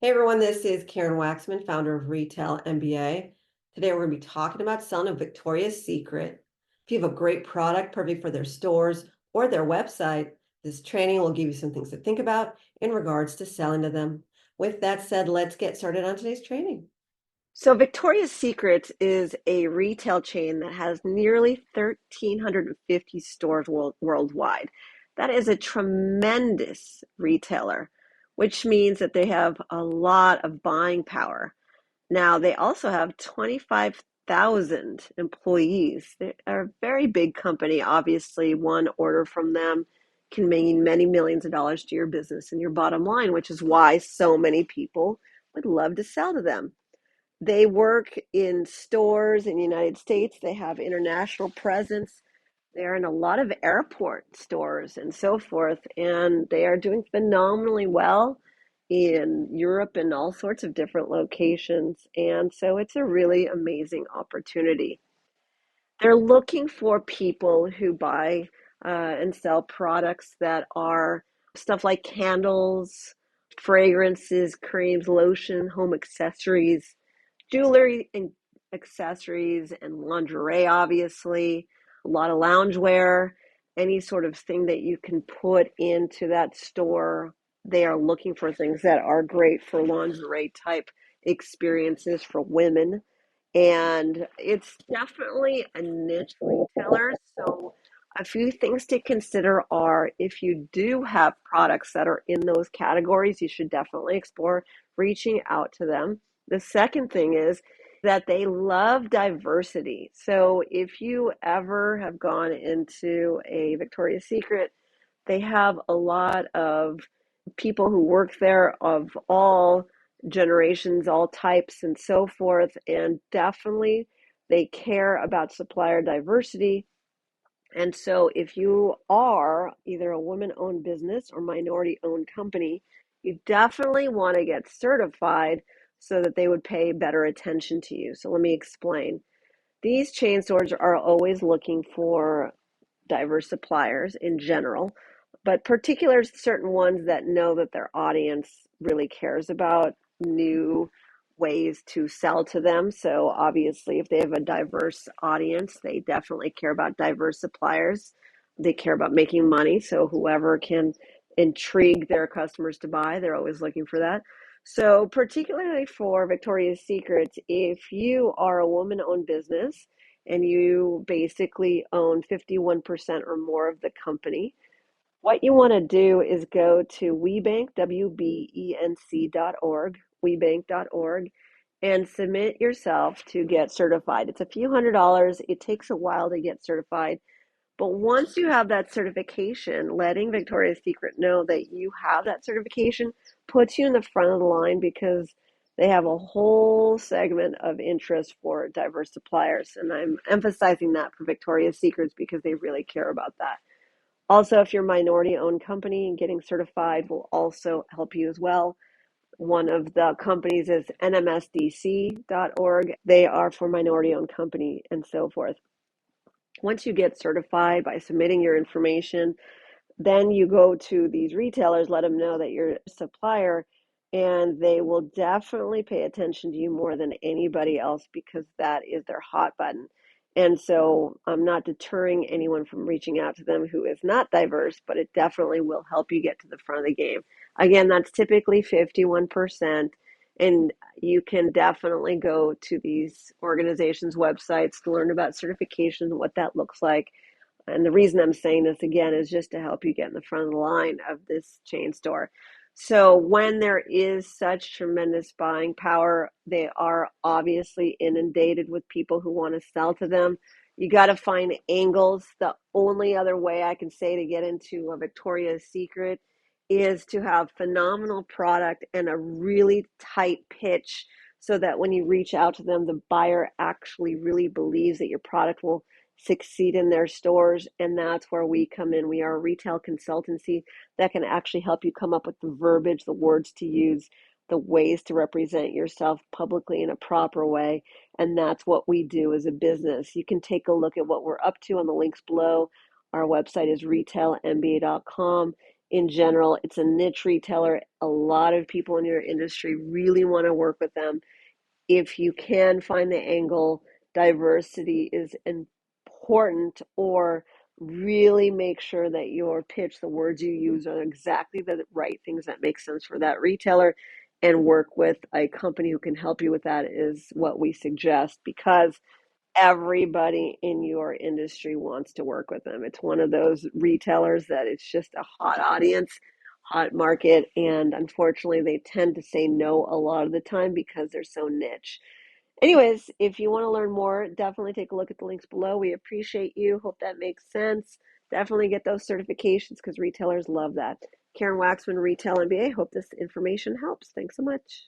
Hey everyone, this is Karen Waxman, founder of Retail MBA. Today we're going to be talking about selling a Victoria's Secret. If you have a great product perfect for their stores or their website, this training will give you some things to think about in regards to selling to them. With that said, let's get started on today's training. So Victoria's Secret is a retail chain that has nearly 1,350 stores worldwide. That is a tremendous retailer, which means that they have a lot of buying power. Now, they also have 25,000 employees. They are a very big company. Obviously, one order from them can mean many millions of dollars to your business and your bottom line, which is why so many people would love to sell to them. They work in stores in the United States. They have international presence. They're in a lot of airport stores and so forth, and they are doing phenomenally well in Europe and all sorts of different locations. And so it's a really amazing opportunity. They're looking for people who buy and sell products that are stuff like candles, fragrances, creams, lotion, home accessories, jewelry and accessories and lingerie, obviously, a lot of loungewear, any sort of thing that you can put into that store. They are looking for things that are great for lingerie type experiences for women. And it's definitely a niche retailer. So, a few things to consider are if you do have products that are in those categories, you should definitely explore reaching out to them. The second thing is that they love diversity. So if you ever have gone into a Victoria's Secret, they have a lot of people who work there of all generations, all types, and so forth. And definitely they care about supplier diversity. And so if you are either a woman-owned business or minority-owned company, you definitely want to get certified so that they would pay better attention to you. So let me explain. These chain stores are always looking for diverse suppliers in general, but particular certain ones that know that their audience really cares about new ways to sell to them. So obviously, if they have a diverse audience, they definitely care about diverse suppliers. They care about making money. So whoever can intrigue their customers to buy, they're always looking for that. So particularly for Victoria's Secret, if you are a woman-owned business and you basically own 51% or more of the company, what you want to do is go to WeBank, WBENC.org, WeBank.org, and submit yourself to get certified. It's a few $100s. It takes a while to get certified. But once you have that certification, letting Victoria's Secret know that you have that certification puts you in the front of the line because they have a whole segment of interest for diverse suppliers. And I'm emphasizing that for Victoria's Secrets because they really care about that. Also, if you're a minority owned company, getting certified will also help you as well. One of the companies is nmsdc.org. They are for minority owned company and so forth. Once you get certified by submitting your information, then you go to these retailers, let them know that you're a supplier, and they will definitely pay attention to you more than anybody else because that is their hot button. And so I'm not deterring anyone from reaching out to them who is not diverse, but it definitely will help you get to the front of the game. Again, that's typically 51%. And you can definitely go to these organizations' websites to learn about certifications and what that looks like. And the reason I'm saying this again is just to help you get in the front of the line of this chain store. So when there is such tremendous buying power, they are obviously inundated with people who want to sell to them. You got to find angles. The only other way I can say to get into a Victoria's Secret is to have phenomenal product and a really tight pitch so that when you reach out to them, the buyer actually really believes that your product will succeed in their stores. And that's where we come in. We are a retail consultancy that can actually help you come up with the verbiage, the words to use, the ways to represent yourself publicly in a proper way. And that's what we do as a business. You can take a look at what we're up to on the links below. Our website is retailmba.com. in general. It's a niche retailer. A lot of people in your industry really want to work with them. If you can find the angle, diversity is important, or really make sure that your pitch, the words you use, are exactly the right things that make sense for that retailer, and work with a company who can help you with that is what we suggest, because everybody in your industry wants to work with them. It's one of those retailers that it's just a hot audience, hot market, and unfortunately they tend to say no a lot of the time because they're so niche. Anyways, if you want to learn more, definitely take a look at the links below. We appreciate you. Hope that makes sense. Definitely get those certifications because retailers love that. Karen Waxman, Retail MBA. Hope this information helps. Thanks so much.